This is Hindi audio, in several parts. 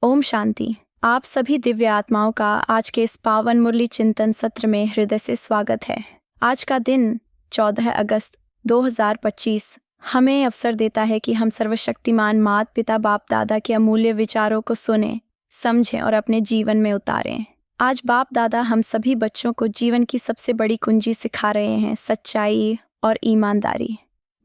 ओम शांति। आप सभी दिव्य आत्माओं का आज के इस पावन मुरली चिंतन सत्र में हृदय से स्वागत है। आज का दिन 14 अगस्त 2025 हमें अवसर देता है कि हम सर्वशक्तिमान माता पिता बाप दादा के अमूल्य विचारों को सुने, समझें और अपने जीवन में उतारें। आज बाप दादा हम सभी बच्चों को जीवन की सबसे बड़ी कुंजी सिखा रहे हैं, सच्चाई और ईमानदारी।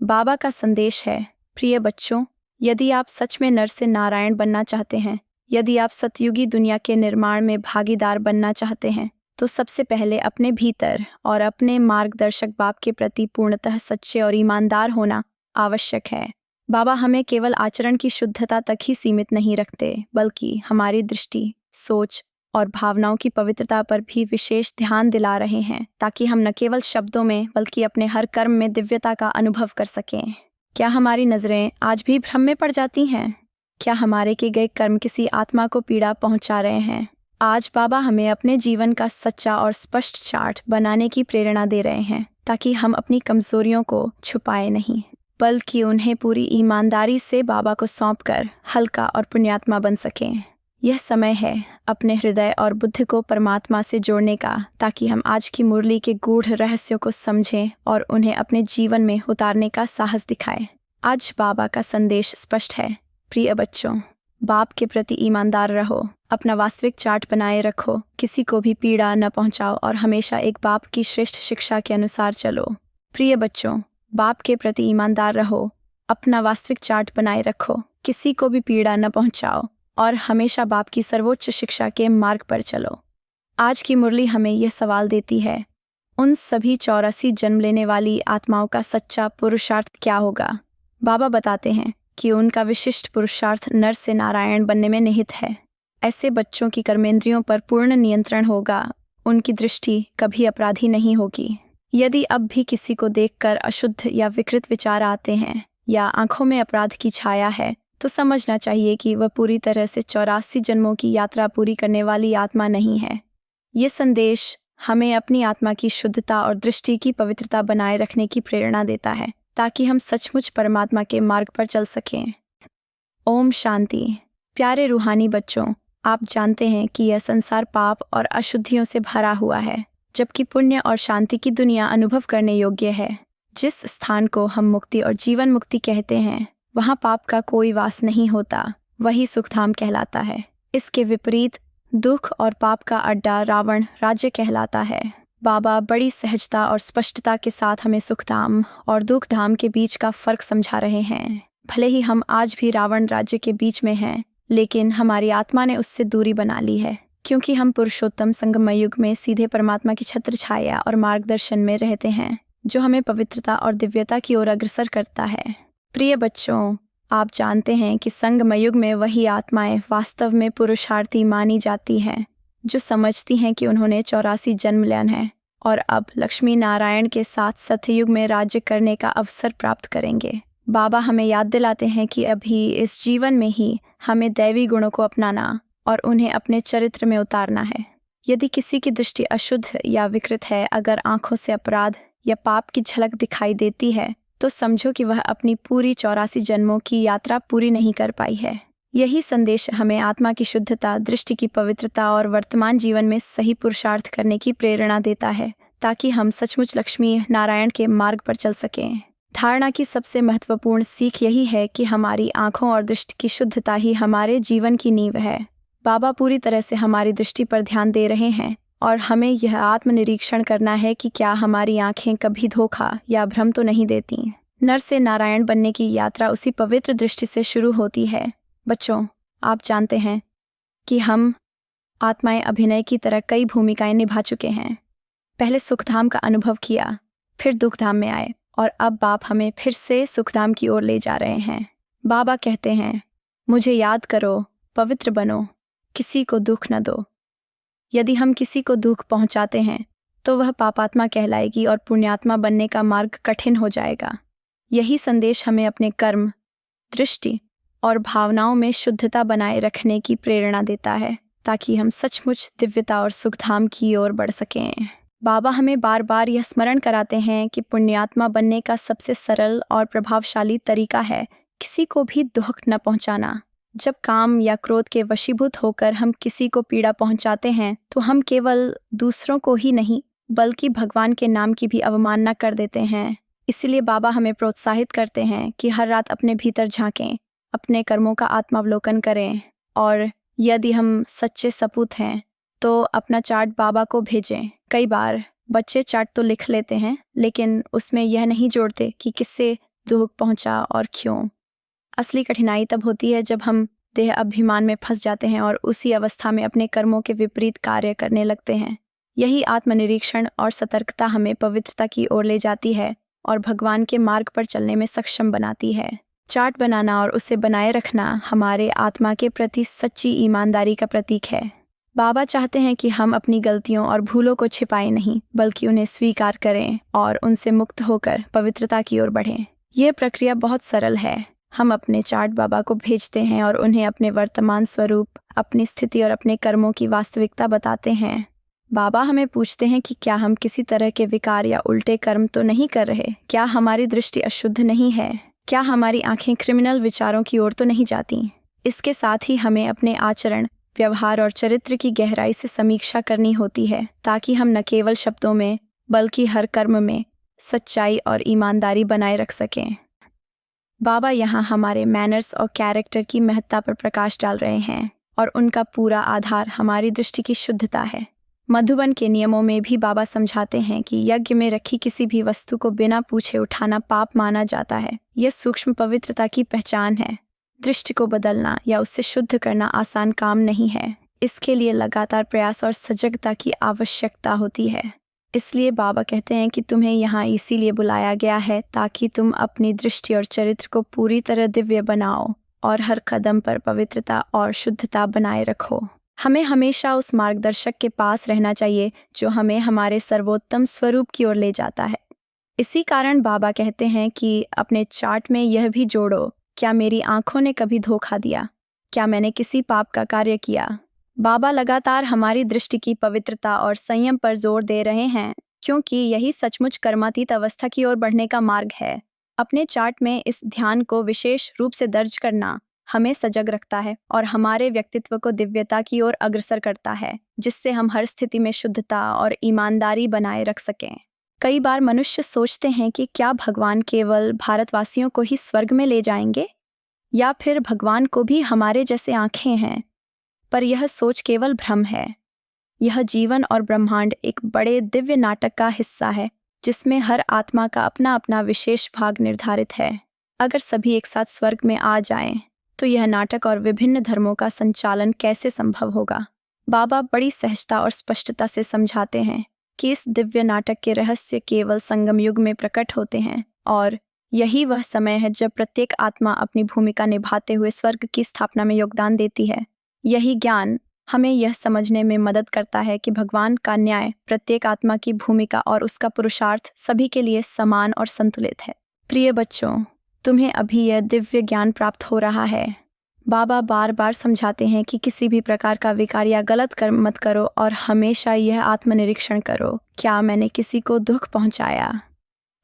बाबा का संदेश है, प्रिय बच्चों, यदि आप सच में नर से नारायण बनना चाहते हैं, यदि आप सतयुगी दुनिया के निर्माण में भागीदार बनना चाहते हैं, तो सबसे पहले अपने भीतर और अपने मार्गदर्शक बाप के प्रति पूर्णतः सच्चे और ईमानदार होना आवश्यक है। बाबा हमें केवल आचरण की शुद्धता तक ही सीमित नहीं रखते, बल्कि हमारी दृष्टि, सोच और भावनाओं की पवित्रता पर भी विशेष ध्यान दिला रहे हैं, ताकि हम न केवल शब्दों में बल्कि अपने हर कर्म में दिव्यता का अनुभव कर सकें। क्या हमारी नज़रें आज भी भ्रम में पड़ जाती हैं? क्या हमारे किए गए कर्म किसी आत्मा को पीड़ा पहुंचा रहे हैं? आज बाबा हमें अपने जीवन का सच्चा और स्पष्ट चार्ट बनाने की प्रेरणा दे रहे हैं, ताकि हम अपनी कमजोरियों को छुपाए नहीं, बल्कि उन्हें पूरी ईमानदारी से बाबा को सौंपकर हल्का और पुण्यात्मा बन सकें। यह समय है अपने हृदय और बुद्धि को परमात्मा से जोड़ने का, ताकि हम आज की मुरली के गूढ़ रहस्यों को समझें और उन्हें अपने जीवन में उतारने का साहस दिखाएं। आज बाबा का संदेश स्पष्ट है, प्रिय बच्चों, बाप के प्रति ईमानदार रहो, अपना वास्तविक चार्ट बनाए रखो, किसी को भी पीड़ा न पहुंचाओ और हमेशा एक बाप की श्रेष्ठ शिक्षा के अनुसार चलो। प्रिय बच्चों, बाप के प्रति ईमानदार रहो, अपना वास्तविक चार्ट बनाए रखो, किसी को भी पीड़ा न पहुंचाओ और हमेशा बाप की सर्वोच्च शिक्षा के मार्ग पर चलो। आज की मुरली हमें यह सवाल देती है, उन सभी 84 जन्म लेने वाली आत्माओं का सच्चा पुरुषार्थ क्या होगा? बाबा बताते हैं कि उनका विशिष्ट पुरुषार्थ नर से नारायण बनने में निहित है। ऐसे बच्चों की कर्मेंद्रियों पर पूर्ण नियंत्रण होगा, उनकी दृष्टि कभी अपराधी नहीं होगी। यदि अब भी किसी को देखकर अशुद्ध या विकृत विचार आते हैं या आंखों में अपराध की छाया है, तो समझना चाहिए कि वह पूरी तरह से 84 जन्मों की यात्रा पूरी करने वाली आत्मा नहीं है। ये संदेश हमें अपनी आत्मा की शुद्धता और दृष्टि की पवित्रता बनाए रखने की प्रेरणा देता है, ताकि हम सचमुच परमात्मा के मार्ग पर चल सकें। ओम शांति। प्यारे रूहानी बच्चों, आप जानते हैं कि यह संसार पाप और अशुद्धियों से भरा हुआ है, जबकि पुण्य और शांति की दुनिया अनुभव करने योग्य है। जिस स्थान को हम मुक्ति और जीवन मुक्ति कहते हैं, वहाँ पाप का कोई वास नहीं होता, वही सुखधाम कहलाता है। इसके विपरीत दुख और पाप का अड्डा रावण राज्य कहलाता है। बाबा बड़ी सहजता और स्पष्टता के साथ हमें सुखधाम और दुखधाम के बीच का फर्क समझा रहे हैं। भले ही हम आज भी रावण राज्य के बीच में हैं, लेकिन हमारी आत्मा ने उससे दूरी बना ली है, क्योंकि हम पुरुषोत्तम संगमय युग में सीधे परमात्मा की छत्र छाया और मार्गदर्शन में रहते हैं, जो हमें पवित्रता और दिव्यता की ओर अग्रसर करता है। प्रिय बच्चों, आप जानते हैं कि संगमय युग में वही आत्माएं वास्तव में पुरुषार्थी मानी जाती हैं, जो समझती हैं कि उन्होंने 84 जन्म लिया है और अब लक्ष्मी नारायण के साथ सतयुग में राज्य करने का अवसर प्राप्त करेंगे। बाबा हमें याद दिलाते हैं कि अभी इस जीवन में ही हमें दैवी गुणों को अपनाना और उन्हें अपने चरित्र में उतारना है। यदि किसी की दृष्टि अशुद्ध या विकृत है, अगर आंखों से अपराध या पाप की झलक दिखाई देती है, तो समझो कि वह अपनी पूरी 84 जन्मों की यात्रा पूरी नहीं कर पाई है। यही संदेश हमें आत्मा की शुद्धता, दृष्टि की पवित्रता और वर्तमान जीवन में सही पुरुषार्थ करने की प्रेरणा देता है, ताकि हम सचमुच लक्ष्मी नारायण के मार्ग पर चल सकें। धारणा की सबसे महत्वपूर्ण सीख यही है कि हमारी आंखों और दृष्टि की शुद्धता ही हमारे जीवन की नींव है। बाबा पूरी तरह से हमारी दृष्टि पर ध्यान दे रहे हैं और हमें यह आत्मनिरीक्षण करना है कि क्या हमारी आंखें कभी धोखा या भ्रम तो नहीं देती। नर से नारायण बनने की यात्रा उसी पवित्र दृष्टि से शुरू होती है। बच्चों, आप जानते हैं कि हम आत्माएं अभिनय की तरह कई भूमिकाएं निभा चुके हैं। पहले सुखधाम का अनुभव किया, फिर दुखधाम में आए और अब बाप हमें फिर से सुखधाम की ओर ले जा रहे हैं। बाबा कहते हैं, मुझे याद करो, पवित्र बनो, किसी को दुख न दो। यदि हम किसी को दुख पहुंचाते हैं, तो वह पापात्मा कहलाएगी और पुण्यात्मा बनने का मार्ग कठिन हो जाएगा। यही संदेश हमें अपने कर्म, दृष्टि और भावनाओं में शुद्धता बनाए रखने की प्रेरणा देता है, ताकि हम सचमुच दिव्यता और सुखधाम की ओर बढ़ सकें। बाबा हमें बार बार यह स्मरण कराते हैं कि पुण्यात्मा बनने का सबसे सरल और प्रभावशाली तरीका है किसी को भी दुख न पहुंचाना। जब काम या क्रोध के वशीभूत होकर हम किसी को पीड़ा पहुंचाते हैं तो हम केवल दूसरों को ही नहीं बल्कि भगवान के नाम की भी अवमानना कर देते हैं। इसलिए बाबा हमें प्रोत्साहित करते हैं कि हर रात अपने भीतर झांकें, अपने कर्मों का आत्मावलोकन करें और यदि हम सच्चे सपूत हैं तो अपना चार्ट बाबा को भेजें। कई बार बच्चे चार्ट तो लिख लेते हैं लेकिन उसमें यह नहीं जोड़ते कि किससे दुख पहुंचा और क्यों। असली कठिनाई तब होती है जब हम देह अभिमान में फंस जाते हैं और उसी अवस्था में अपने कर्मों के विपरीत कार्य करने लगते हैं। यही आत्मनिरीक्षण और सतर्कता हमें पवित्रता की ओर ले जाती है और भगवान के मार्ग पर चलने में सक्षम बनाती है। चार्ट बनाना और उसे बनाए रखना हमारे आत्मा के प्रति सच्ची ईमानदारी का प्रतीक है। बाबा चाहते हैं कि हम अपनी गलतियों और भूलों को छिपाएं नहीं बल्कि उन्हें स्वीकार करें और उनसे मुक्त होकर पवित्रता की ओर बढ़ें। यह प्रक्रिया बहुत सरल है। हम अपने चार्ट बाबा को भेजते हैं और उन्हें अपने वर्तमान स्वरूप, अपनी स्थिति और अपने कर्मों की वास्तविकता बताते हैं। बाबा हमें पूछते हैं कि क्या हम किसी तरह के विकार या उल्टे कर्म तो नहीं कर रहे? क्या हमारी दृष्टि अशुद्ध नहीं है? क्या हमारी आंखें क्रिमिनल विचारों की ओर तो नहीं जाती? इसके साथ ही हमें अपने आचरण, व्यवहार और चरित्र की गहराई से समीक्षा करनी होती है ताकि हम न केवल शब्दों में बल्कि हर कर्म में सच्चाई और ईमानदारी बनाए रख सकें। बाबा यहाँ हमारे मैनर्स और कैरेक्टर की महत्ता पर प्रकाश डाल रहे हैं और उनका पूरा आधार हमारी दृष्टि की शुद्धता है। मधुबन के नियमों में भी बाबा समझाते हैं कि यज्ञ में रखी किसी भी वस्तु को बिना पूछे उठाना पाप माना जाता है। यह सूक्ष्म पवित्रता की पहचान है। दृष्टि को बदलना या उससे शुद्ध करना आसान काम नहीं है। इसके लिए लगातार प्रयास और सजगता की आवश्यकता होती है। इसलिए बाबा कहते हैं कि तुम्हें यहाँ इसीलिए बुलाया गया है ताकि तुम अपनी दृष्टि और चरित्र को पूरी तरह दिव्य बनाओ और हर कदम पर पवित्रता और शुद्धता बनाए रखो। हमें हमेशा उस मार्गदर्शक के पास रहना चाहिए जो हमें हमारे सर्वोत्तम स्वरूप की ओर ले जाता है। इसी कारण बाबा कहते हैं कि अपने चार्ट में यह भी जोड़ो, क्या मेरी आंखों ने कभी धोखा दिया? क्या मैंने किसी पाप का कार्य किया? बाबा लगातार हमारी दृष्टि की पवित्रता और संयम पर जोर दे रहे हैं क्योंकि यही सचमुच कर्मातीत अवस्था की ओर बढ़ने का मार्ग है। अपने चार्ट में इस ध्यान को विशेष रूप से दर्ज करना हमें सजग रखता है और हमारे व्यक्तित्व को दिव्यता की ओर अग्रसर करता है, जिससे हम हर स्थिति में शुद्धता और ईमानदारी बनाए रख सकें। कई बार मनुष्य सोचते हैं कि क्या भगवान केवल भारतवासियों को ही स्वर्ग में ले जाएंगे या फिर भगवान को भी हमारे जैसे आंखें हैं, पर यह सोच केवल भ्रम है। यह जीवन और ब्रह्मांड एक बड़े दिव्य नाटक का हिस्सा है जिसमें हर आत्मा का अपना अपना विशेष भाग निर्धारित है। अगर सभी एक साथ स्वर्ग में आ जाएं, तो यह नाटक और विभिन्न धर्मों का संचालन कैसे संभव होगा? बाबा बड़ी सहजता और स्पष्टता से समझाते हैं कि इस दिव्य नाटक के रहस्य केवल संगम युग में प्रकट होते हैं और यही वह समय है जब प्रत्येक आत्मा अपनी भूमिका निभाते हुए स्वर्ग की स्थापना में योगदान देती है। यही ज्ञान हमें यह समझने में मदद करता है कि भगवान का न्याय, प्रत्येक आत्मा की भूमिका और उसका पुरुषार्थ सभी के लिए समान और संतुलित है। प्रिय बच्चों, तुम्हें अभी यह दिव्य ज्ञान प्राप्त हो रहा है। बाबा बार बार समझाते हैं कि किसी भी प्रकार का विकार या गलत कर्म मत करो और हमेशा यह आत्मनिरीक्षण करो, क्या मैंने किसी को दुख पहुंचाया?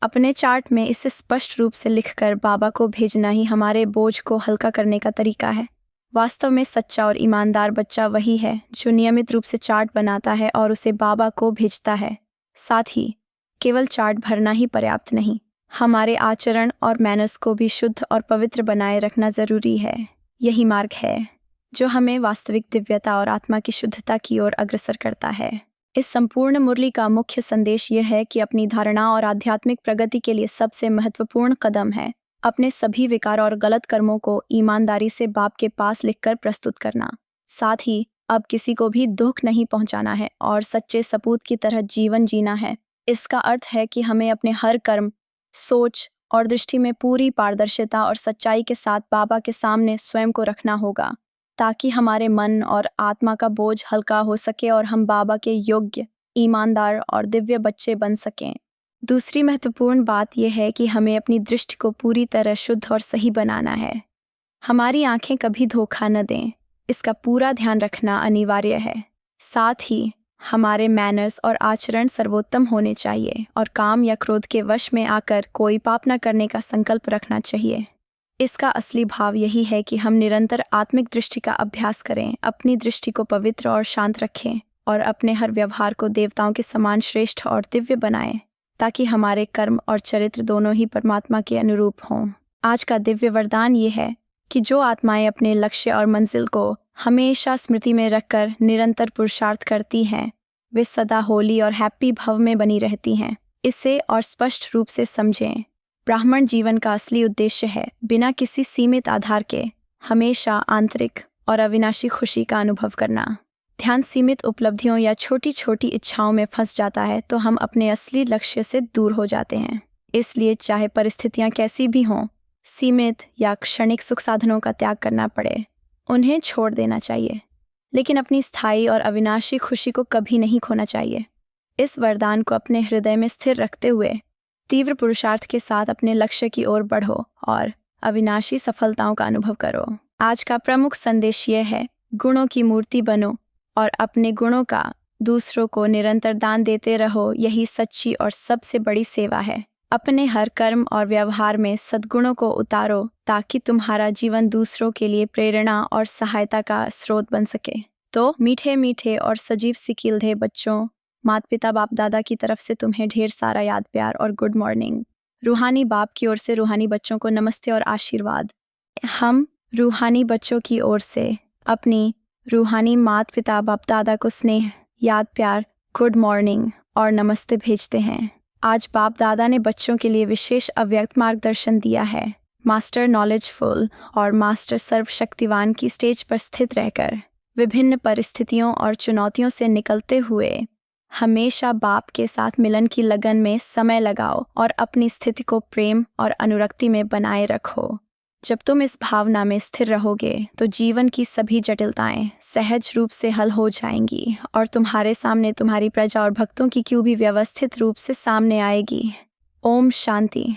अपने चार्ट में इसे स्पष्ट रूप से लिखकर बाबा को भेजना ही हमारे बोझ को हल्का करने का तरीका है। वास्तव में सच्चा और ईमानदार बच्चा वही है जो नियमित रूप से चार्ट बनाता है और उसे बाबा को भेजता है। साथ ही केवल चार्ट भरना ही पर्याप्त नहीं, हमारे आचरण और मैनर्स को भी शुद्ध और पवित्र बनाए रखना जरूरी है। यही मार्ग है जो हमें वास्तविक दिव्यता और आत्मा की शुद्धता की ओर अग्रसर करता है। इस संपूर्ण मुरली का मुख्य संदेश यह है कि अपनी धारणा और आध्यात्मिक प्रगति के लिए सबसे महत्वपूर्ण कदम है अपने सभी विकार और गलत कर्मों को ईमानदारी से बाप के पास लिखकर प्रस्तुत करना। साथ ही अब किसी को भी दुख नहीं पहुंचाना है और सच्चे सपूत की तरह जीवन जीना है। इसका अर्थ है कि हमें अपने हर कर्म, सोच और दृष्टि में पूरी पारदर्शिता और सच्चाई के साथ बाबा के सामने स्वयं को रखना होगा ताकि हमारे मन और आत्मा का बोझ हल्का हो सके और हम बाबा के योग्य, ईमानदार और दिव्य बच्चे बन सकें। दूसरी महत्वपूर्ण बात यह है कि हमें अपनी दृष्टि को पूरी तरह शुद्ध और सही बनाना है। हमारी आंखें कभी धोखा न दें, इसका पूरा ध्यान रखना अनिवार्य है। साथ ही हमारे मैनर्स और आचरण सर्वोत्तम होने चाहिए और काम या क्रोध के वश में आकर कोई पाप न करने का संकल्प रखना चाहिए। इसका असली भाव यही है कि हम निरंतर आत्मिक दृष्टि का अभ्यास करें, अपनी दृष्टि को पवित्र और शांत रखें और अपने हर व्यवहार को देवताओं के समान श्रेष्ठ और दिव्य बनाएं, ताकि हमारे कर्म और चरित्र दोनों ही परमात्मा के अनुरूप हों। आज का दिव्य वरदान ये है कि जो आत्माएं अपने लक्ष्य और मंजिल को हमेशा स्मृति में रखकर निरंतर पुरुषार्थ करती हैं, वे सदा होली और हैप्पी भव में बनी रहती हैं। इसे और स्पष्ट रूप से समझें। ब्राह्मण जीवन का असली उद्देश्य है बिना किसी सीमित आधार के हमेशा आंतरिक और अविनाशी खुशी का अनुभव करना। ध्यान सीमित उपलब्धियों या छोटी छोटी इच्छाओं में फंस जाता है तो हम अपने असली लक्ष्य से दूर हो जाते हैं। इसलिए चाहे परिस्थितियां कैसी भी हों, सीमित या क्षणिक सुख साधनों का त्याग करना पड़े, उन्हें छोड़ देना चाहिए, लेकिन अपनी स्थायी और अविनाशी खुशी को कभी नहीं खोना चाहिए। इस वरदान को अपने हृदय में स्थिर रखते हुए तीव्र पुरुषार्थ के साथ अपने लक्ष्य की ओर बढ़ो और अविनाशी सफलताओं का अनुभव करो। आज का प्रमुख संदेश यह है, गुणों की मूर्ति बनो और अपने गुणों का दूसरों को निरंतर दान देते रहो। यही सच्ची और सबसे बड़ी सेवा है। अपने हर कर्म और व्यवहार में सद्गुणों को उतारो ताकि तुम्हारा जीवन दूसरों के लिए प्रेरणा और सहायता का स्रोत बन सके। तो मीठे मीठे और सजीव सिकील्धे बच्चों, माता पिता बाप दादा की तरफ से तुम्हें ढेर सारा याद प्यार और गुड मॉर्निंग। रूहानी बाप की ओर से रूहानी बच्चों को नमस्ते और आशीर्वाद। हम रूहानी बच्चों की ओर से अपनी रूहानी माता पिता बाप दादा को स्नेह, याद प्यार, गुड मॉर्निंग और नमस्ते भेजते हैं। आज बाप दादा ने बच्चों के लिए विशेष अव्यक्त मार्गदर्शन दिया है। मास्टर नॉलेजफुल और मास्टर सर्वशक्तिवान की स्टेज पर स्थित रहकर विभिन्न परिस्थितियों और चुनौतियों से निकलते हुए हमेशा बाप के साथ मिलन की लगन में समय लगाओ और अपनी स्थिति को प्रेम और अनुरक्ति में बनाए रखो। जब तुम इस भावना में स्थिर रहोगे तो जीवन की सभी जटिलताएं सहज रूप से हल हो जाएंगी और तुम्हारे सामने तुम्हारी प्रजा और भक्तों की क्यू भी व्यवस्थित रूप से सामने आएगी। ओम शांति।